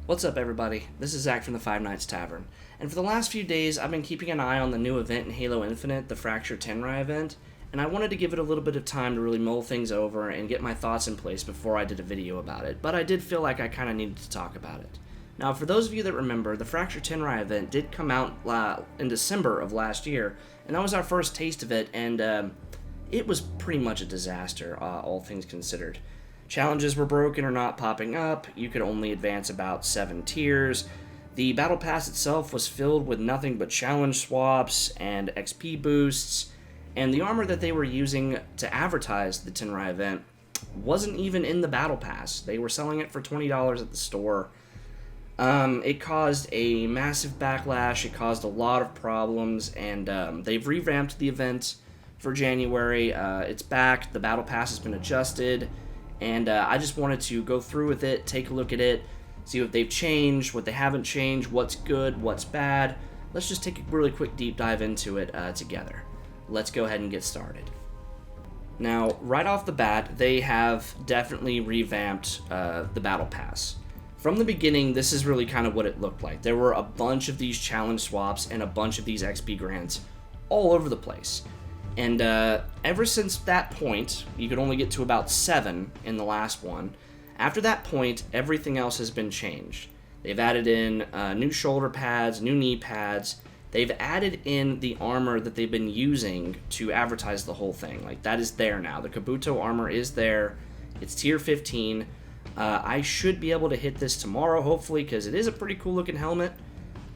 What's up, everybody? This is Zach from the Five Nights Tavern, and for the last few days I've been keeping an eye on the new event in Halo Infinite, the Fracture Tenrai event, and I wanted to give it a little bit of time to really mull things over and get my thoughts in place before I did a video about it, but I did feel like I kind of needed to talk about it. Now, for those of you that remember, the Fracture Tenrai event did come out in December of last year, and that was our first taste of it, and it was pretty much a disaster, all things considered. Challenges were broken or not popping up, you could only advance about 7 tiers, the battle pass itself was filled with nothing but challenge swaps and XP boosts, and the armor that they were using to advertise the Tenrai event wasn't even in the battle pass. They were selling it for $20 at the store. It caused a massive backlash, it caused a lot of problems, and they've revamped the event for January. It's back, the battle pass has been adjusted, and I just wanted to go through with it, take a look at it, see what they've changed, what they haven't changed, what's good, what's bad. Let's just take a really quick deep dive into it together. Let's go ahead and get started. Now, right off the bat, they have definitely revamped the Battle Pass. From the beginning, this is really kind of what it looked like. There were a bunch of these challenge swaps and a bunch of these XP grants all over the place. And ever since that point, you could only get to about 7 in the last one. After that point, everything else has been changed. They've added in new shoulder pads, new knee pads. They've added in the armor that they've been using to advertise the whole thing. Like, that is there now. The Kabuto armor is there. It's tier 15. I should be able to hit this tomorrow, hopefully, because it is a pretty cool looking helmet.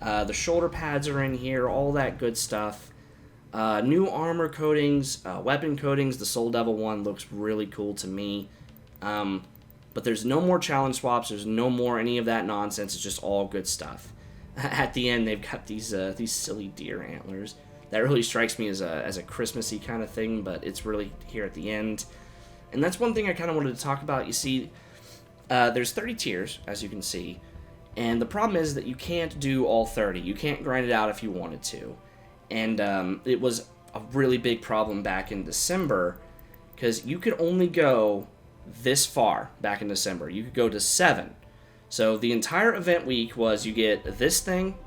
The shoulder pads are in here, all that good stuff. New armor coatings, weapon coatings. The Soul Devil one looks really cool to me. But there's no more challenge swaps. There's no more any of that nonsense. It's just all good stuff. At the end, they've got these silly deer antlers. That really strikes me as a Christmassy kind of thing, but it's really here at the end. And that's one thing I kind of wanted to talk about. You see, there's 30 tiers, as you can see. And the problem is that you can't do all 30. You can't grind it out if you wanted to. And it was a really big problem back in December, because you could only go this far back in December. You could go to 7. So the entire event week was you get this thing,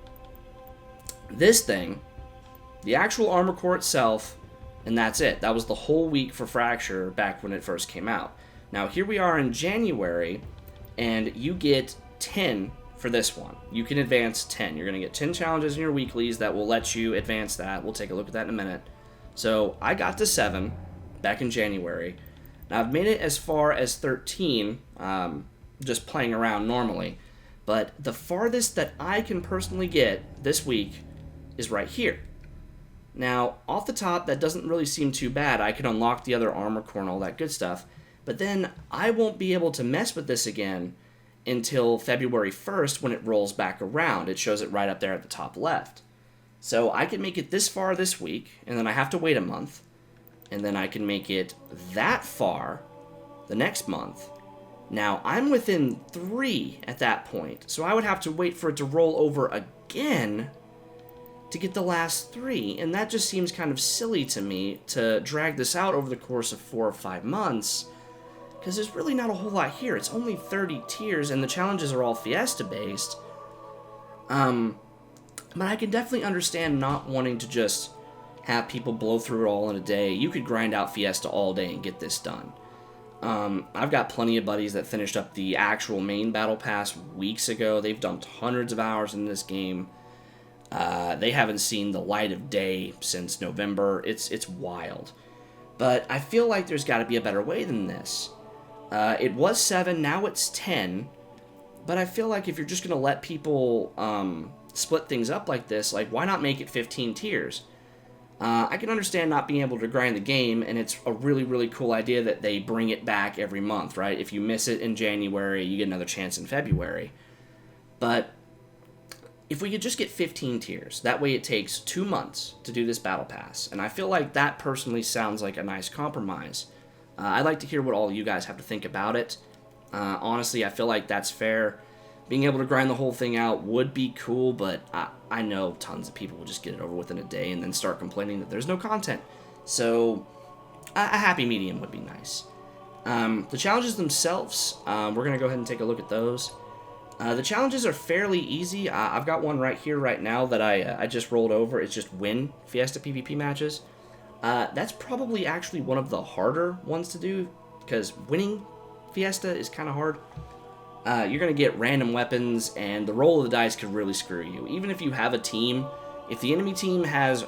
the actual armor core itself, and that's it. That was the whole week for Fracture back when it first came out. Now here we are in January, and you get 10 for this one. You can advance 10. You're going to get 10 challenges in your weeklies that will let you advance that. We'll take a look at that in a minute. So I got to 7 back in January. Now I've made it as far as 13, just playing around normally. But the farthest that I can personally get this week is right here. Now, off the top, that doesn't really seem too bad. I can unlock the other armor core and all that good stuff. But then I won't be able to mess with this again until February 1st when it rolls back around. It shows it right up there at the top left. So I can make it this far this week, and then I have to wait a month, and then I can make it that far the next month. Now, I'm within 3 at that point, so I would have to wait for it to roll over again to get the last 3, and that just seems kind of silly to me to drag this out over the course of 4 or 5 months, because there's really not a whole lot here. It's only 30 tiers, and the challenges are all Fiesta-based. But I can definitely understand not wanting to just have people blow through it all in a day. You could grind out Fiesta all day and get this done. I've got plenty of buddies that finished up the actual main Battle Pass weeks ago. They've dumped hundreds of hours in this game. They haven't seen the light of day since November. It's wild. But I feel like there's got to be a better way than this. It was 7, now it's 10, but I feel like if you're just going to let people split things up like this, like, why not make it 15 tiers? I can understand not being able to grind the game, and it's a really, really cool idea that they bring it back every month, right? If you miss it in January, you get another chance in February. But if we could just get 15 tiers, that way it takes 2 months to do this Battle Pass, and I feel like that personally sounds like a nice compromise. I'd like to hear what all you guys have to think about it. Honestly, I feel like that's fair. Being able to grind the whole thing out would be cool, but I know tons of people will just get it over with in a day and then start complaining that there's no content. So a happy medium would be nice. The challenges themselves, we're going to go ahead and take a look at those. The challenges are fairly easy. I've got one right here, right now, that I just rolled over. It's just win Fiesta PvP matches. That's probably actually one of the harder ones to do, because winning Fiesta is kind of hard. You're going to get random weapons, and the roll of the dice could really screw you. Even if you have a team, if the enemy team has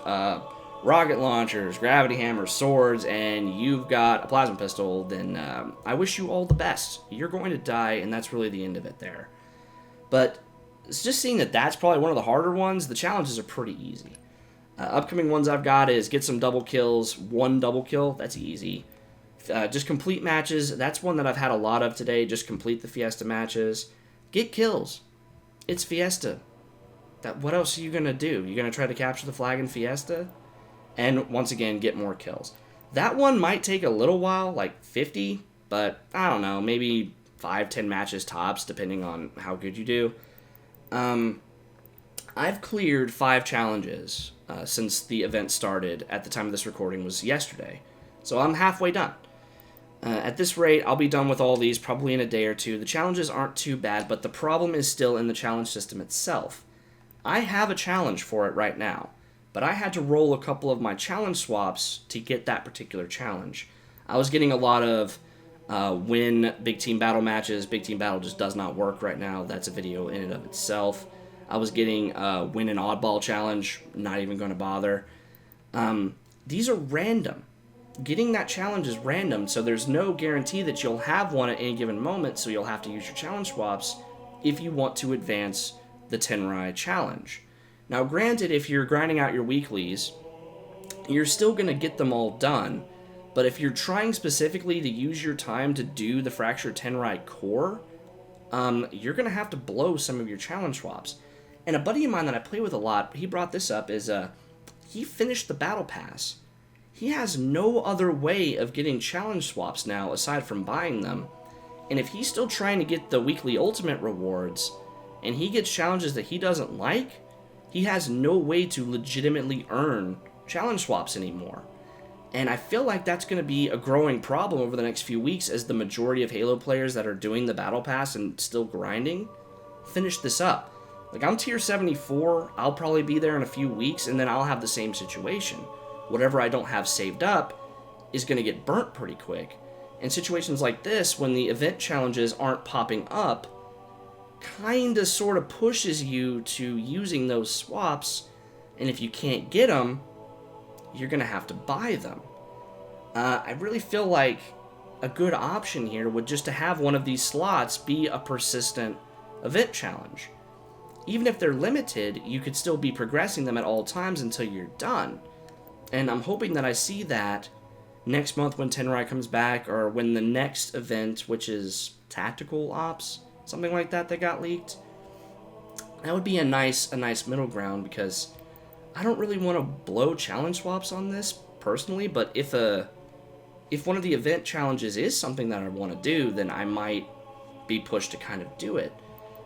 rocket launchers, gravity hammers, swords, and you've got a plasma pistol, then I wish you all the best. You're going to die, and that's really the end of it there. But it's just seeing that that's probably one of the harder ones. The challenges are pretty easy. Upcoming ones I've got is get some double kills, 1 double kill, that's easy. Just complete matches, that's one that I've had a lot of today, just complete the Fiesta matches. Get kills. It's Fiesta. What else are you going to do? You're going to try to capture the flag in Fiesta? And once again, get more kills. That one might take a little while, like 50, but I don't know, maybe 5-10 matches tops, depending on how good you do. I've cleared 5 challenges since the event started. At the time of this recording was yesterday, so I'm halfway done. At this rate, I'll be done with all these probably in a day or two. The challenges aren't too bad, but the problem is still in the challenge system itself. I have a challenge for it right now, but I had to roll a couple of my challenge swaps to get that particular challenge. I was getting a lot of win big team battle matches. Big team battle just does not work right now. That's a video in and of itself. I was getting win an oddball challenge. Not even going to bother. These are random. Getting that challenge is random, so there's no guarantee that you'll have one at any given moment, so you'll have to use your challenge swaps if you want to advance the Tenrai challenge. Now, granted, if you're grinding out your weeklies, you're still going to get them all done. But if you're trying specifically to use your time to do the Fractured Tenrai core, you're going to have to blow some of your challenge swaps. And a buddy of mine that I play with a lot, he brought this up, is he finished the Battle Pass. He has no other way of getting challenge swaps now aside from buying them. And if he's still trying to get the weekly ultimate rewards, and he gets challenges that he doesn't like, he has no way to legitimately earn challenge swaps anymore. And I feel like that's going to be a growing problem over the next few weeks as the majority of Halo players that are doing the Battle Pass and still grinding finish this up. Like, I'm tier 74, I'll probably be there in a few weeks, and then I'll have the same situation. Whatever I don't have saved up is going to get burnt pretty quick. In situations like this, when the event challenges aren't popping up, kinda sorta pushes you to using those swaps, and if you can't get them, you're gonna have to buy them. I really feel like a good option here would just to have one of these slots be a persistent event challenge. Even if they're limited, you could still be progressing them at all times until you're done. And I'm hoping that I see that next month when Tenrai comes back, or when the next event, which is Tactical Ops, something like that got leaked. That would be a nice middle ground, because I don't really want to blow challenge swaps on this personally, but if one of the event challenges is something that I want to do, then I might be pushed to kind of do it.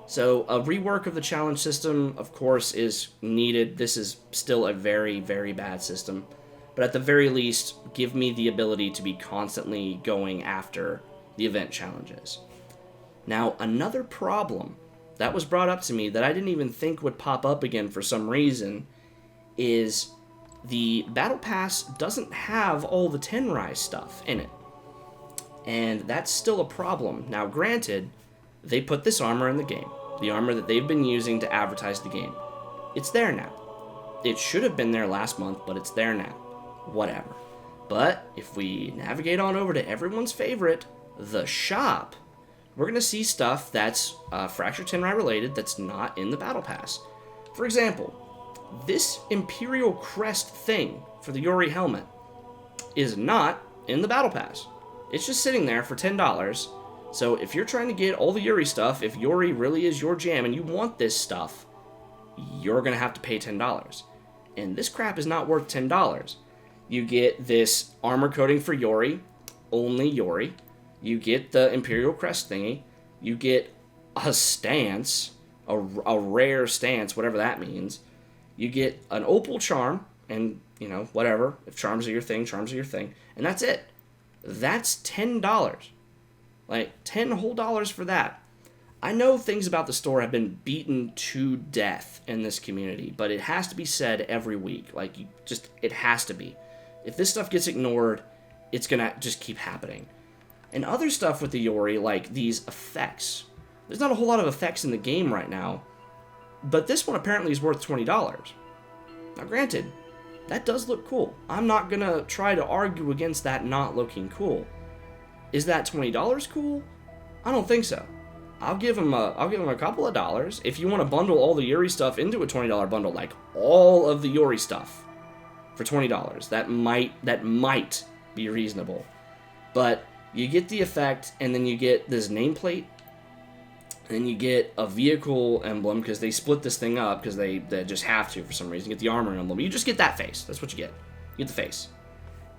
So a rework of the challenge system, of course, is needed. This is still a very, very bad system. But at the very least, give me the ability to be constantly going after the event challenges. Now, another problem that was brought up to me that I didn't even think would pop up again for some reason is the Battle Pass doesn't have all the Tenrai stuff in it. And that's still a problem. Now, granted, they put this armor in the game. The armor that they've been using to advertise the game. It's there now. It should have been there last month, but it's there now. Whatever. But if we navigate on over to everyone's favorite, the shop, we're going to see stuff that's Fractured Tenrai related that's not in the Battle Pass. For example, this Imperial Crest thing for the Yori helmet is not in the Battle Pass. It's just sitting there for $10. So if you're trying to get all the Yuri stuff, if Yuri really is your jam and you want this stuff, you're going to have to pay $10. And this crap is not worth $10. You get this armor coating for Yuri, only Yuri. You get the Imperial Crest thingy. You get a stance, a rare stance, whatever that means. You get an opal charm, and, whatever. If charms are your thing, charms are your thing. And that's it. That's $10. Like, $10 whole for that. I know things about the store have been beaten to death in this community, but it has to be said every week. Like, it has to be. If this stuff gets ignored, it's gonna just keep happening. And other stuff with the Yori, like these effects. There's not a whole lot of effects in the game right now, but this one apparently is worth $20. Now, granted, that does look cool. I'm not gonna try to argue against that not looking cool. Is that $20 cool? I don't think so. I'll give them a couple of dollars. If you want to bundle all the Yuri stuff into a $20 bundle, like all of the Yuri stuff for $20, that might be reasonable. But you get the effect, and then you get this nameplate, and you get a vehicle emblem, because they split this thing up, because they just have to for some reason. You get the armor emblem. You just get that face. That's what you get. You get the face.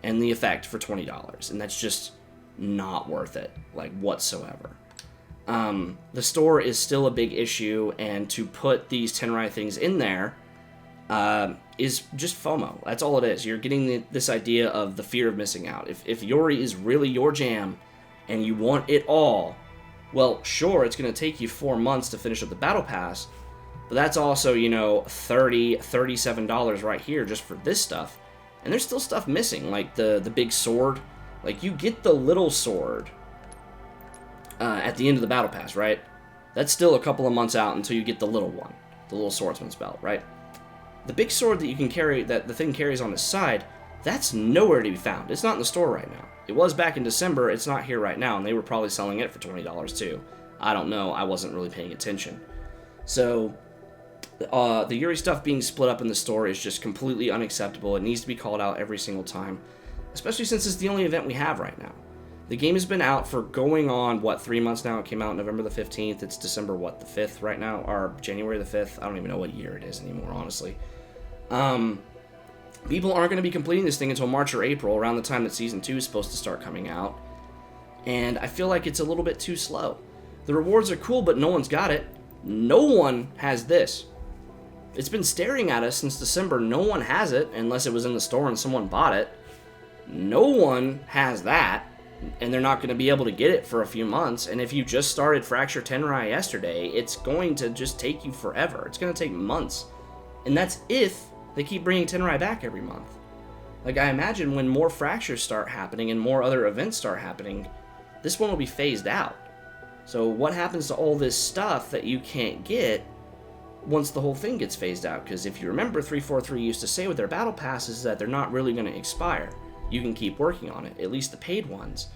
And the effect for $20. And that's just not worth it, like, whatsoever. The store is still a big issue, and to put these Tenrai things in there is just FOMO. That's all it is. You're getting this idea of the fear of missing out. If Yori is really your jam and you want it all, well, sure, it's going to take you 4 months to finish up the Battle Pass, but that's also, $30, $37 right here just for this stuff. And there's still stuff missing, like the big sword. Like, you get the little sword at the end of the Battle Pass, right? That's still a couple of months out until you get the little one, the little swordsman's belt, right? The big sword that you can carry, that the thing carries on the side, that's nowhere to be found. It's not in the store right now. It was back in December. It's not here right now, and they were probably selling it for $20 too. I don't know. I wasn't really paying attention. So, the Yuri stuff being split up in the store is just completely unacceptable. It needs to be called out every single time, especially since it's the only event we have right now. The game has been out for going on, 3 months now? It came out November the 15th. It's December, the 5th right now? Or January the 5th? I don't even know what year it is anymore, honestly. People aren't going to be completing this thing until March or April, around the time that Season 2 is supposed to start coming out. And I feel like it's a little bit too slow. The rewards are cool, but no one's got it. No one has this. It's been staring at us since December. No one has it, unless it was in the store and someone bought it. No one has that. And they're not going to be able to get it for a few months. And if you just started Fracture Tenrai yesterday, it's going to just take you forever. It's going to take months. And that's if they keep bringing Tenrai back every month. Like, I imagine when more fractures start happening and more other events start happening, this one will be phased out. So what happens to all this stuff that you can't get once the whole thing gets phased out? Because if you remember, 343 used to say with their battle passes that they're not really going to expire. You can keep working on it, at least the paid ones.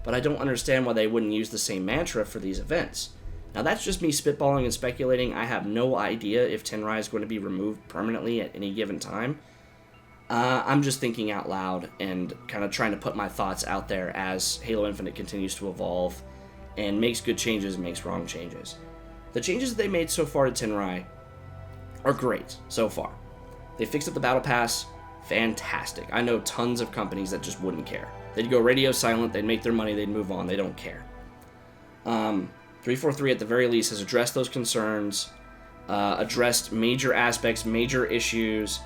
But I don't understand why they wouldn't use the same mantra for these events. Now, that's just me spitballing and speculating. I have no idea if Tenrai is going to be removed permanently at any given time. I'm just thinking out loud and kind of trying to put my thoughts out there as Halo Infinite continues to evolve and makes good changes, makes wrong changes. The changes that they made so far to Tenrai are great so far. They fixed up the Battle Pass. Fantastic. I know tons of companies that just wouldn't care. They'd go radio silent, they'd make their money, they'd move on, they don't care. 343 at the very least has addressed those concerns, addressed major aspects, major issues,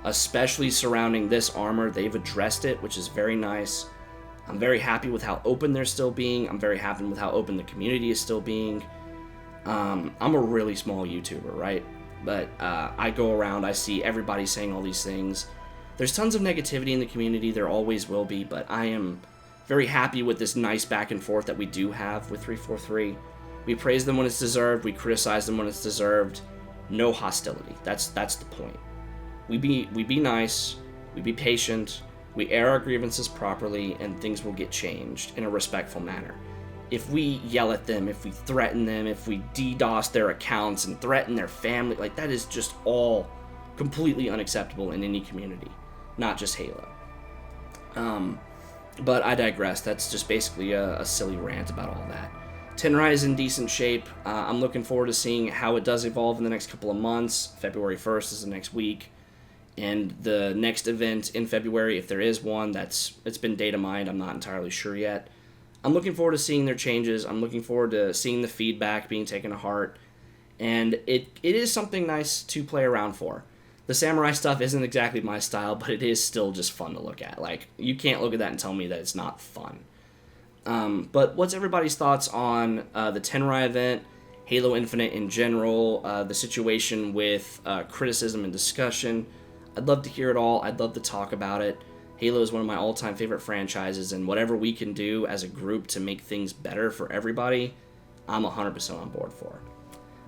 especially surrounding this armor. They've addressed it, which is very nice. I'm very happy with how open they're still being. I'm very happy with how open the community is still being. I'm a really small YouTuber, right? But I go around, I see everybody saying all these things. There's tons of negativity in the community, there always will be, but I am very happy with this nice back and forth that we do have with 343. We praise them when it's deserved, we criticize them when it's deserved. No hostility. That's the point. We be nice, we be patient, we air our grievances properly, and things will get changed in a respectful manner. If we yell at them, if we threaten them, if we DDoS their accounts and threaten their family, like, that is just all completely unacceptable in any community, not just Halo. But I digress. That's just basically a silly rant about all that. Tenrai is in decent shape. I'm looking forward to seeing how it does evolve in the next couple of months. February 1st is the next week. And the next event in February, if there is one, it's been data mined. I'm not entirely sure yet. I'm looking forward to seeing their changes. I'm looking forward to seeing the feedback being taken to heart. And it is something nice to play around for. The samurai stuff isn't exactly my style, but it is still just fun to look at. Like, you can't look at that and tell me that it's not fun. But what's everybody's thoughts on the Tenrai event, Halo Infinite in general, the situation with criticism and discussion. I'd love to hear it all. I'd love to talk about it. Halo is one of my all-time favorite franchises, and whatever we can do as a group to make things better for everybody, I'm 100% on board for.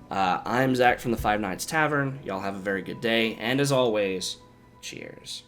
I'm Zach from the Five Nights Tavern. Y'all have a very good day, and as always, cheers.